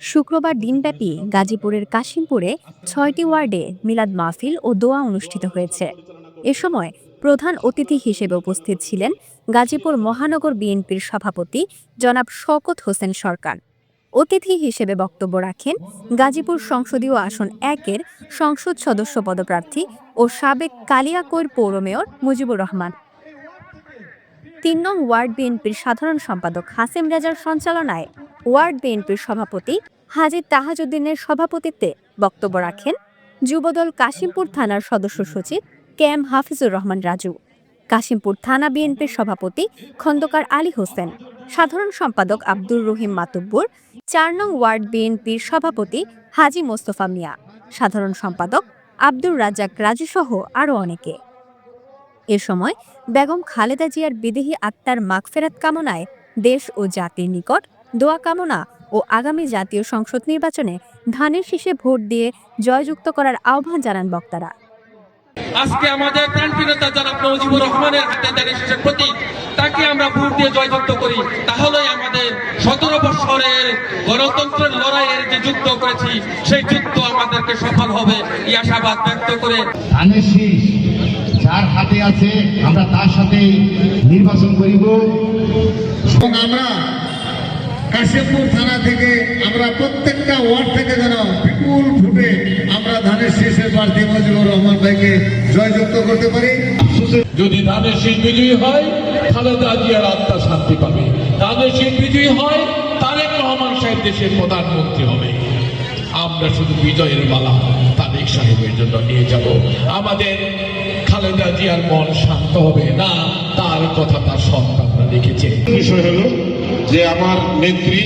শুক্রবার দিনব্যাপী গাজীপুরের কাশিমপুরে ৬টি ওয়ার্ডে মিলাদ মাহফিল ও দোয়া অনুষ্ঠিত হয়েছে। এ সময় প্রধান অতিথি হিসেবে উপস্থিত ছিলেন গাজীপুর মহানগর বিএনপির সভাপতি জনাব শওকত হোসেন সরকার। অতিথি হিসেবে বক্তব্য রাখেন গাজীপুর সংসদীয় আসন ১-এর সংসদ সদস্য পদপ্রার্থী ও সাবেক কালিয়াকৈর পৌর মেয়র মুজিবুর রহমান। ৩ নং ওয়ার্ড বিএনপির সাধারণ সম্পাদক হাসেম রেজার সঞ্চালনায় ওয়ার্ড বিএনপির সভাপতি হাজী তাহাজউদ্দিনের সভাপতিত্বে বক্তব্য রাখেন যুবদল কাশিমপুর থানার সদস্য সচিব কেএম হাফিজুর রহমান রাজু, কাশিমপুর থানা বিএনপির সভাপতি খন্দকার আলী হোসেন, সাধারণ সম্পাদক আব্দুর রহিম মাতুব্বর, ৪ নং ওয়ার্ড বিএনপির সভাপতি হাজী মোস্তফা মিয়া, সাধারণ সম্পাদক আব্দুর রাজ্জাক রাজুসহ আরও অনেকে। এ সময় বেগম খালেদা জিয়ার বিদেহী আত্মার মাগফেরাত কামনায় দেশ ও জাতির নিকট দোয়া কামনা ও আগামী জাতীয় সংসদ নির্বাচনে ধানের শীষে ভোট দিয়ে জয়যুক্ত করার আহ্বান জানান বক্তারা। আজকে আমাদের প্রাণপ্রিয়তা জনাব মুজিবুর রহমানের হাতে ধানের শীষের প্রতীক, তাকে আমরা ভোট দিয়ে জয়যুক্ত করি, তাহলেই আমাদের ১৭ বছরের গণতন্ত্রের লড়াইয়ের যে যুদ্ধ করেছি সেই যুদ্ধ আমাদেরকে সফল হবে এই আশাবাদ ব্যক্ত করে ধানের শীষ যার হাতে আছে আমরা তার সাথেই নির্বাচন করিব। এবং আমরা কাশিমপুর থানা থেকে আমরা প্রত্যেকটা ওয়ার্ড থেকে যেন বিপুল ভোটে আমরা ধানের শীষের প্রার্থী মুজিবুর রহমান ভাইকে জয়যুক্ত করতে পারি। যদি ধানের শীষ বিজয়ী হয় খালেদা জিয়ার আত্মা শান্তি পাবে, ধানের শীষ বিজয়ী হয় তারেক রহমান সাহেব দেশের প্রধানমন্ত্রী হবে। আমরা শুধু বিজয়ের মালা তারেক সাহেবের জন্য নিয়ে যাব, আমাদের খালেদা জিয়ার মন শান্ত হবে না, তার কথা তার সন্তানরা লিখেছে। বিষয় হলো যে আমার নেত্রী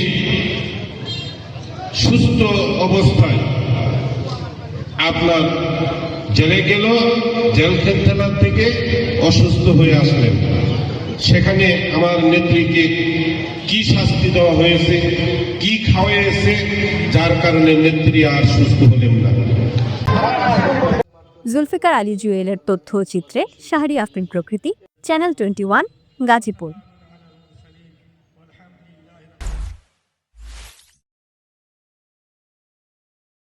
সুস্থ অবস্থায় আপনার জেলে গেল, জেল থানা থেকে অসুস্থ হয়ে আসলেন। সেখানে আমার নেত্রীকে কি শাস্তি দেওয়া হয়েছে, কি খাওয়াইছে, যার কারণে নেত্রী আর সুস্থ হলেন না। জুলফিকার আলী জুয়েলের তথ্য চিত্রে শাহরি আফরিন প্রকৃতি, চ্যানেল 21, গাজীপুর।